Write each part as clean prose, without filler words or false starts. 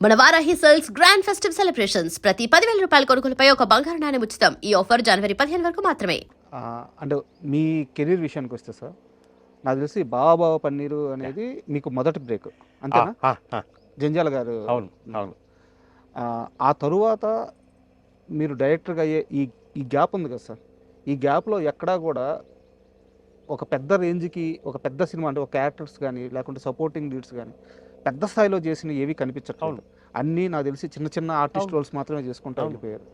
మన Varahi sales grand festive celebrations ప్రతి 10,000 రూపాయల కొనుగోలుపై ఒక బంగారు నాణెం ఉచితం. ఈ ఆఫర్ జనవరి 15 వరకు మాత్రమే. అంటే మీ కెరీర్ విషయానికి వస్తే సార్, నాకు తెలిసి బావ పన్నీరు అనేది మీకు మొదటి బ్రేక్ అంతేనా? జంజాల గారు. అవును అవును. ఆ తరువాత మీరు డైరెక్టర్గా అయ్యే ఈ గ్యాప్ ఉంది కదా సార్, ఈ గ్యాప్లో ఎక్కడా కూడా ఒక పెద్ద రేంజ్కి ఒక పెద్ద సినిమా అంటే ఒక క్యారెక్టర్స్ కానీ లేకుంటే సపోర్టింగ్ లీడ్స్ కానీ పెద్ద స్థాయిలో చేసిన ఏవి కనిపించట్లేదు. అన్నీ నాకు తెలిసి చిన్న చిన్న ఆర్టిస్ట్ రోల్స్ మాత్రమే చేసుకుంటూ వెళ్ళిపోయారు.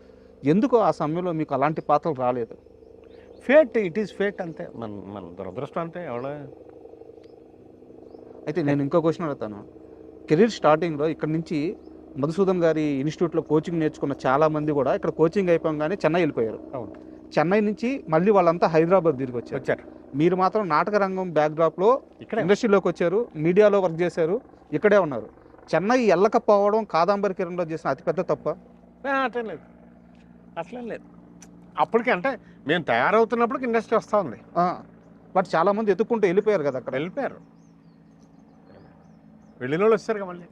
ఎందుకు ఆ సమయంలో మీకు అలాంటి పాత్రలు రాలేదు? ఫేట్, ఇట్ ఈస్ ఫేట్ అంతే. మన మన దురదృష్టం అంతే. ఎవడ అయితే నేను ఇంకో క్వశ్చన్ అడుగుతాను. కెరీర్ స్టార్టింగ్లో ఇక్కడ నుంచి మధుసూదన్ గారి ఇన్స్టిట్యూట్లో కోచింగ్ నేర్చుకున్న చాలామంది కూడా ఇక్కడ కోచింగ్ అయిపోగానే చెన్నై వెళ్ళిపోయారు. అవును. చెన్నై నుంచి మళ్ళీ వాళ్ళంతా హైదరాబాద్ తిరిగి వచ్చారు. మీరు మాత్రం నాటక రంగం బ్యాక్డ్రాప్లో ఇక్కడ ఇండస్ట్రీలోకి వచ్చారు, మీడియాలో వర్క్ చేశారు, ఇక్కడే ఉన్నారు. చెన్నై వెళ్ళకపోవడం కాదంబరి కిరణ్లో చేసిన అతిపెద్ద తప్ప? అట్లే లేదు, అట్లేం లేదు. అప్పటికి అంటే మేము తయారవుతున్నప్పుడు ఇండస్ట్రీ వస్తూ ఉంది. బట్ చాలామంది ఎత్తుక్కుంటూ వెళ్ళిపోయారు కదా, అక్కడ వెళ్ళిపోయారు. వెళ్ళిన వాళ్ళు వచ్చారు కదా మళ్ళీ.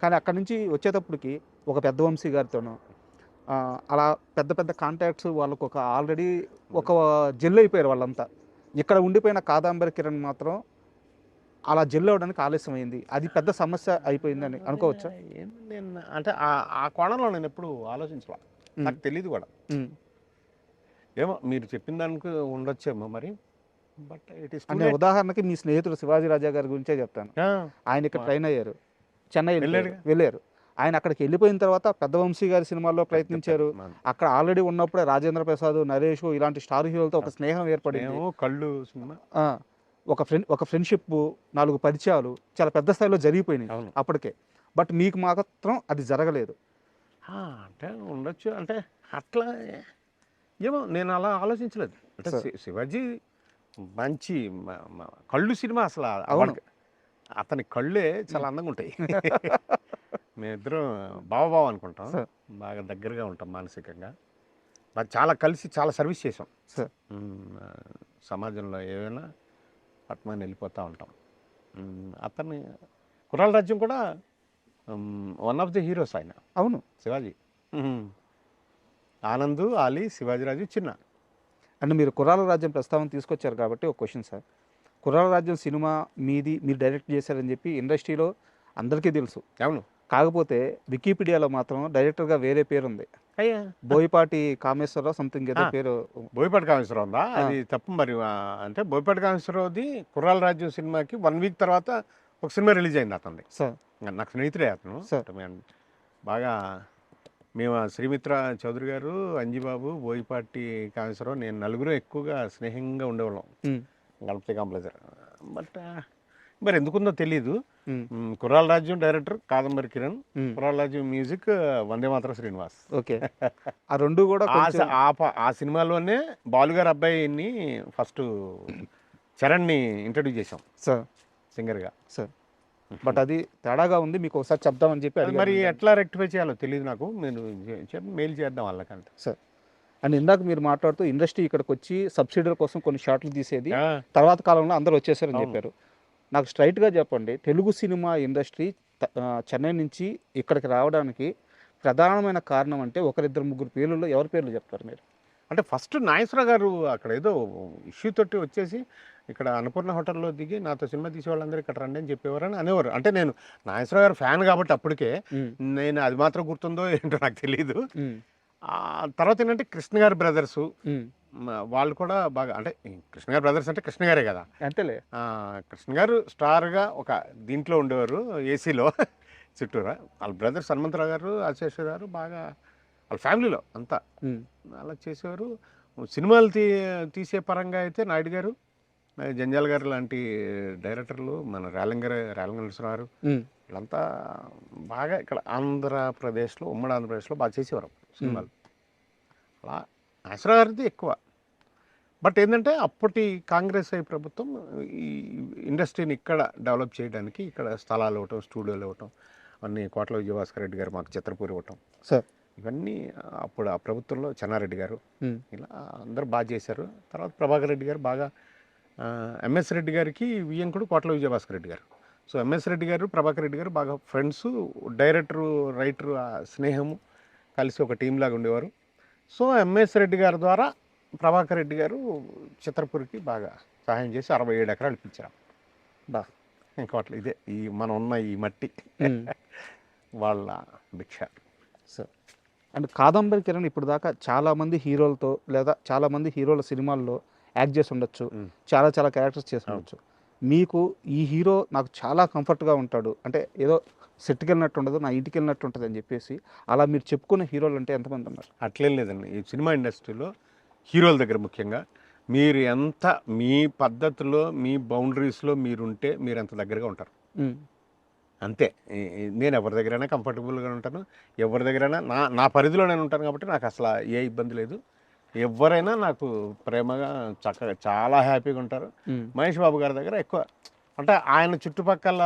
కానీ అక్కడ నుంచి వచ్చేటప్పటికి ఒక పెద్ద వంశీ గారితోనూ అలా పెద్ద పెద్ద కాంటాక్ట్స్ వాళ్ళకు ఒక ఆల్రెడీ ఒక జెల్ అయిపోయారు వాళ్ళంతా. ఇక్కడ ఉండిపోయిన కాదంబరి కిరణ్ మాత్రం అలా జెల్ అవ్వడానికి ఆలస్యం అయింది. అది పెద్ద సమస్య అయిపోయిందని అనుకోవచ్చా? నేను అంటే ఆ కోణంలో నేను ఎప్పుడు ఆలోచించాల, నాకు తెలియదు కూడా. ఏమో మీరు చెప్పిన దానికి ఉండొచ్చేమో మరి. బట్ ఇట్ ఈస్ అంటే ఉదాహరణకి మీ స్నేహితుడు శివాజీ రాజా గారి గురించే చెప్తాను. ఆయన ఇక్కడ ట్రైన్ అయ్యారు, చెన్నై వెళ్ళారు. ఆయన అక్కడికి వెళ్ళిపోయిన తర్వాత పెద్ద వంశీ గారి సినిమాల్లో ప్రయత్నించారు. అక్కడ ఆల్రెడీ ఉన్నప్పుడే రాజేంద్ర ప్రసాద్, నరేష్ ఇలాంటి స్టార్ హీరోలతో ఒక స్నేహం ఏర్పడింది. కళ్ళు సినిమా ఒక ఫ్రెండ్షిప్, 4 పరిచయాలు చాలా పెద్ద స్థాయిలో జరిగిపోయినాయి అప్పటికే. బట్ మీకు మాత్రం అది జరగలేదు. అంటే ఉండొచ్చు, అంటే అట్లా ఏమో నేను అలా ఆలోచించలేదు. అంటే శివాజీ మంచి కళ్ళు సినిమా అసలు అతని కళ్ళే చాలా అందంగా ఉంటాయి. మేమిద్దరం బావ అనుకుంటాం, బాగా దగ్గరగా ఉంటాం మానసికంగా. మరి చాలా కలిసి చాలా సర్వీస్ చేసాం సమాజంలో. ఏమైనా పట్మని వెళ్ళిపోతూ ఉంటాం. అతన్ని కుర్రాల రాజ్యం కూడా వన్ ఆఫ్ ది హీరోస్ ఆయన. అవును, శివాజీ, ఆనంద్, ఆలీ, శివాజీరాజు, చిన్న. అంటే మీరు కుర్రాల రాజ్యం ప్రస్తావన తీసుకొచ్చారు కాబట్టి ఒక క్వశ్చన్ సార్. కుర్రాల రాజ్యం సినిమా మీరు డైరెక్ట్ చేశారని చెప్పి ఇండస్ట్రీలో అందరికీ తెలుసు. అవును. కాకపోతే వికీపీడియాలో మాత్రం డైరెక్టర్గా వేరే పేరు ఉంది. బోయపాటి కామేశ్వరరావు సంథింగ్ ఏదో పేరు. బోయపాటి కామేశ్వరరావు ఉందా? అది తప్పు మరి. అంటే బోయపాటి కామేశ్వరరావుది కుర్రాల రాజ్యం సినిమాకి 1 వీక్ తర్వాత ఒక సినిమా రిలీజ్ అయింది అతనిది. సార్ నాకు స్నేహితుడే అతను. బాగా మేము శ్రీమిత్ర చౌదరి గారు, అంజిబాబు, బోయపాటి కామేశ్వరరావు, నేను నలుగురు ఎక్కువగా స్నేహంగా ఉండేవాళ్ళం గణపతి కాంప్లెక్స్. బట్ మరి ఎందుకుందో తెలీదు. కుర్రాల రాజ్యం డైరెక్టర్ కాదంబరి కిరణ్, కుర్రాల రాజ్యం మ్యూజిక్ వందే మాతరం శ్రీనివాస్. ఓకే. ఆ రెండు కూడా ఆ సినిమాలోనే బాలుగారు అబ్బాయిని ఫస్ట్ చరణ్ని ఇంట్రడ్యూస్ చేసాం సార్ సింగర్గా. సార్ బట్ అది తేడాగా ఉంది, మీకు ఒకసారి చెప్దామని చెప్పి. మరి ఎట్లా రెక్టిఫై చేయాలో తెలియదు నాకు. నేను మెయిల్ చేద్దాం వాళ్ళకంటే. సార్ అండ్ ఇందాక మీరు మాట్లాడుతూ ఇండస్ట్రీ ఇక్కడికి వచ్చి సబ్సిడీల కోసం కొన్ని షాట్లు తీసేది, తర్వాత కాలంలో అందరూ వచ్చేసారని చెప్పారు. నాకు స్ట్రైట్గా చెప్పండి, తెలుగు సినిమా ఇండస్ట్రీ చెన్నై నుంచి ఇక్కడికి రావడానికి ప్రధానమైన కారణం అంటే 1-2-3 పేర్లలో ఎవరి పేర్లు చెప్తారు మీరు? అంటే ఫస్ట్ నాగేశ్వరరావు గారు అక్కడ ఏదో ఇష్యూ తోటి వచ్చేసి ఇక్కడ అన్నపూర్ణ హోటల్లో దిగి నాతో సినిమా తీసేవాళ్ళందరూ ఇక్కడ రండి అని చెప్పేవారని అనేవారు. అంటే నేను నాగేశ్వరరావు గారు ఫ్యాన్ కాబట్టి అప్పటికే నేను అది మాత్రం గుర్తుందో ఏంటో నాకు తెలియదు. తర్వాత ఏంటంటే కృష్ణ గారి బ్రదర్సు వాళ్ళు కూడా బాగా, అంటే కృష్ణ గారి బ్రదర్స్ అంటే కృష్ణ గారే కదా, అంతేలే. కృష్ణ గారు స్టార్గా ఒక దీంట్లో ఉండేవారు ఏసీలో చుట్టూరా. వాళ్ళ బ్రదర్స్ హనుమంతరావు గారు, ఆశేష్ గారు బాగా వాళ్ళ ఫ్యామిలీలో అంతా అలా చేసేవారు. సినిమాలు తీసే పరంగా అయితే నాయుడు గారు, జంజాల గారు లాంటి డైరెక్టర్లు, మన రేలంగ నరసింహారావు గారు వీళ్ళంతా బాగా ఇక్కడ ఆంధ్రప్రదేశ్లో, ఉమ్మడి ఆంధ్రప్రదేశ్లో బాగా చేసేవారు సినిమాలు. అలా నాగేశ్వరరావు గారిది ఎక్కువ. బట్ ఏంటంటే అప్పటి కాంగ్రెస్ ప్రభుత్వం ఈ ఇండస్ట్రీని ఇక్కడ డెవలప్ చేయడానికి ఇక్కడ స్థలాలు ఇవ్వటం, స్టూడియోలు ఇవ్వటం, అన్నీ కోట్ల విజయభాస్కర్ రెడ్డి గారు మాకు చిత్రపూరి ఇవ్వటం సార్, ఇవన్నీ అప్పుడు ఆ ప్రభుత్వంలో చెన్నారెడ్డి గారు ఇలా అందరూ బాగా చేశారు. తర్వాత ప్రభాకర్ రెడ్డి గారు బాగా, ఎంఎస్ రెడ్డి గారికి వియ్యంకుడు కోట్ల విజయభాస్కర్ రెడ్డి గారు. సో ఎంఎస్ రెడ్డి గారు ప్రభాకర్ రెడ్డి గారు బాగా ఫ్రెండ్స్, డైరెక్టరు రైటరు స్నేహము కలిసి ఒక టీం లాగా ఉండేవారు. సో ఎంఎస్ రెడ్డి గారి ద్వారా ప్రభాకర్ రెడ్డి గారు చిత్రపురికి బాగా సహాయం చేసి 67 ఎకరాలు ఇప్పించారు. బా ఇంకోట్లు ఇదే ఈ మనం ఉన్న ఈ మట్టి వాళ్ళ భిక్ష. సో అండ్ కాదంబరి కిరణ్ ఇప్పుడు దాకా చాలామంది హీరోలతో లేదా చాలామంది హీరోల సినిమాల్లో యాక్ట్ చేసి ఉండొచ్చు, చాలా చాలా క్యారెక్టర్స్ చేసి ఉండొచ్చు. మీకు ఈ హీరో నాకు చాలా కంఫర్ట్గా ఉంటాడు అంటే ఏదో సెట్కి వెళ్ళినట్టు ఉండదు, నా ఇంటికి వెళ్ళినట్టు ఉంటుంది అని చెప్పేసి అలా మీరు చెప్పుకునే హీరోలు అంటే ఎంతమంది ఉన్నారు? అట్లేం లేదండి. ఈ సినిమా ఇండస్ట్రీలో హీరోల దగ్గర ముఖ్యంగా మీరు ఎంత మీ పద్ధతిలో మీ బౌండరీస్లో మీరుంటే మీరు ఎంత దగ్గరగా ఉంటారు అంతే. నేను ఎవరి దగ్గరైనా కంఫర్టబుల్గా ఉంటాను, ఎవరి దగ్గరైనా నా పరిధిలో నేను ఉంటాను కాబట్టి నాకు అసలు ఏ ఇబ్బంది లేదు. ఎవరైనా నాకు ప్రేమగా చక్కగా చాలా హ్యాపీగా ఉంటారు. మహేష్ బాబు గారి దగ్గర ఎక్కువ అంటే ఆయన చుట్టుపక్కల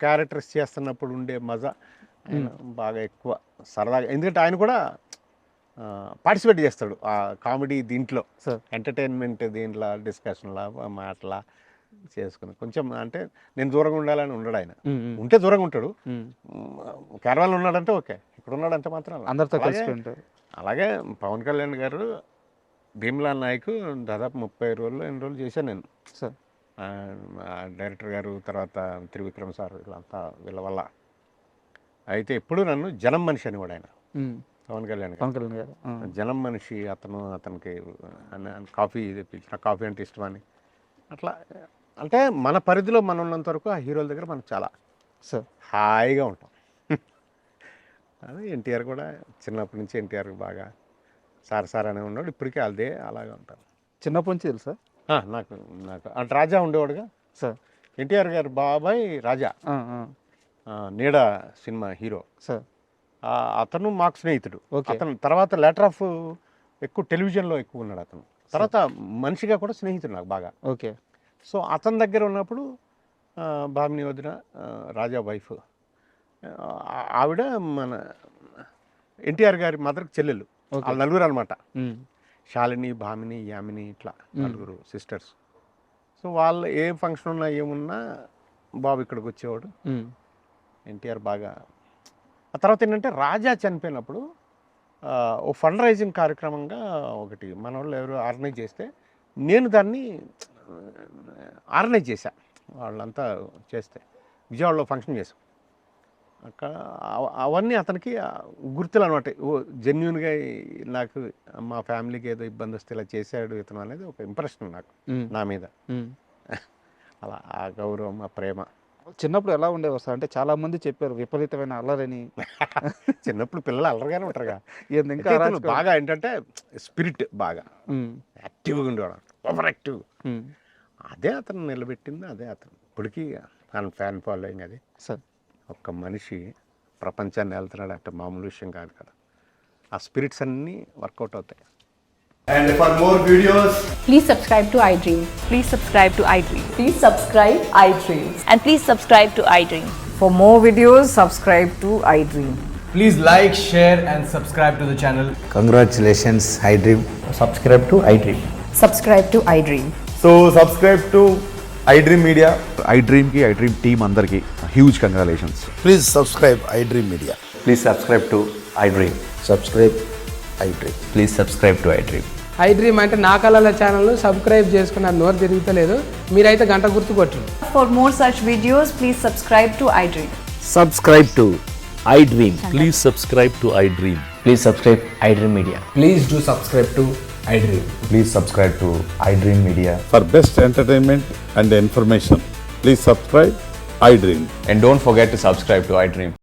క్యారెక్టర్స్ చేస్తున్నప్పుడు ఉండే మజా ఆయన బాగా ఎక్కువ సరదాగా, ఎందుకంటే ఆయన కూడా పార్టిసిపేట్ చేస్తాడు ఆ కామెడీ దీంట్లో, ఎంటర్టైన్మెంట్ దీంట్లో డిస్కషన్లా మాటలా చేసుకుని కొంచెం అంటే నేను దూరంగా ఉండాలని ఉండడు ఆయన. ఉంటే దూరంగా ఉంటాడు, కేరళలో ఉన్నాడంటే ఓకే, ఇక్కడ ఉన్నాడంటే మాత్రం అందరితో కలిసి ఉంటారు. అలాగే పవన్ కళ్యాణ్ గారు భీమ్లా నాయక్ దాదాపు 30 రోజులు ఎన్ని రోజులు చేశాను నేను. సార్ డైరెక్టర్ గారు తర్వాత త్రివిక్రమ్ సార్ వీళ్ళంతా వీళ్ళ వల్ల. అయితే ఎప్పుడు నన్ను జనం మనిషి అని కూడా ఆయన పవన్ కళ్యాణ్ గారు జనం మనిషి, అతనికి కాఫీ తెప్పించిన, కాఫీ అంటే ఇష్టమని అట్లా. అంటే మన పరిధిలో మనం ఉన్నంత వరకు ఆ హీరోల దగ్గర మనకు చాలా హాయిగా ఉంటాం. అది ఎన్టీఆర్ కూడా చిన్నప్పటి నుంచి ఎన్టీఆర్ బాగా సార్ అనే ఉన్నాడు, ఇప్పటికీ అదే అలాగే ఉంటాను. చిన్నప్పటి నుంచి తెలుసా నాకు అంటే రాజా ఉండేవాడుగా సార్, ఎన్టీఆర్ గారు బాబాయ్ రాజా, నీడ సినిమా హీరో సార్. అతను మాకు స్నేహితుడు. అతను తర్వాత లెటర్ ఆఫ్ ఎక్కువ టెలివిజన్లో ఎక్కువ ఉన్నాడు అతను. తర్వాత మనిషిగా కూడా స్నేహితుడు నాకు బాగా. ఓకే. సో అతని దగ్గర ఉన్నప్పుడు భామిని వదిన రాజా వైఫ్ ఆవిడ మన ఎన్టీఆర్ గారి మదర్కి చెల్లెలు, వాళ్ళ నలుగురు అనమాట. శాలిని, భామిని, యామిని ఇట్లా నలుగురు సిస్టర్స్. సో వాళ్ళు ఏ ఫంక్షన్ ఉన్నా ఏమున్నా బాబు ఇక్కడికి వచ్చేవాడు. ఎన్టీఆర్ బాగా. ఆ తర్వాత ఏంటంటే రాజా చనిపోయినప్పుడు ఓ ఫండ్ రైజింగ్ కార్యక్రమంగా ఒకటి మన వాళ్ళు ఎవరు ఆర్గనైజ్ చేస్తే నేను దాన్ని ఆర్గనైజ్ చేశా. వాళ్ళంతా చేస్తే విజయవాడలో ఫంక్షన్ చేశాం. అక్కడ అవన్నీ అతనికి గుర్తులు అనమాట. ఓ జెన్యున్గా నాకు మా ఫ్యామిలీకి ఏదో ఇబ్బంది వస్తే ఇలా చేశాడు ఇతను అనేది ఒక ఇంప్రెషన్ నాకు నా మీద. అలా ఆ గౌరవం, ఆ ప్రేమ. చిన్నప్పుడు ఎలా ఉండేవారు సార్? అంటే చాలా మంది చెప్పారు విపరీతమైన అల్లరని. చిన్నప్పుడు పిల్లలు అల్లరిగానే ఉంటారుగా. ఇంకా బాగా ఏంటంటే స్పిరిట్ బాగా యాక్టివ్గా ఉండేవాడు, ఓవర్ యాక్టివ్. అదే అతను నిలబెట్టింది, అదే అతను ఇప్పటికీ ఫ్యాన్ ఫాలోయింగ్. అది సార్ ఒక్క మనిషి ప్రపంచాన్ని వెళ్తున్నాడు అంటే మామూలు విషయం కాదు కదా. ఆ స్పిరిట్స్ అన్నీ వర్కౌట్ అవుతాయి. And for more videos, please subscribe to iDream. Please subscribe to iDream. Please subscribe iDream. And please subscribe to iDream. For more videos, subscribe to iDream. please like, share and subscribe to the channel. Congratulations, iDream. Subscribe to iDream. Subscribe to iDream. So subscribe to iDream Media. iDream ki iDream team andarki huge congratulations. Please subscribe iDream Media. Please subscribe to iDream. Subscribe iDream. Please subscribe to iDream. iDream అంటే నా కళల ఛానల్ను subscribe చేసుకున్న నోరు తిరుగుతలేదు, మీరైతే గంట గుర్తు కొట్టండి. For more such videos, please subscribe to iDream. Subscribe to iDream. Please subscribe to iDream. Please subscribe iDream Media. Please do subscribe to iDream. Please subscribe to iDream Media. For best entertainment and information, please subscribe iDream. And don't forget to subscribe to iDream.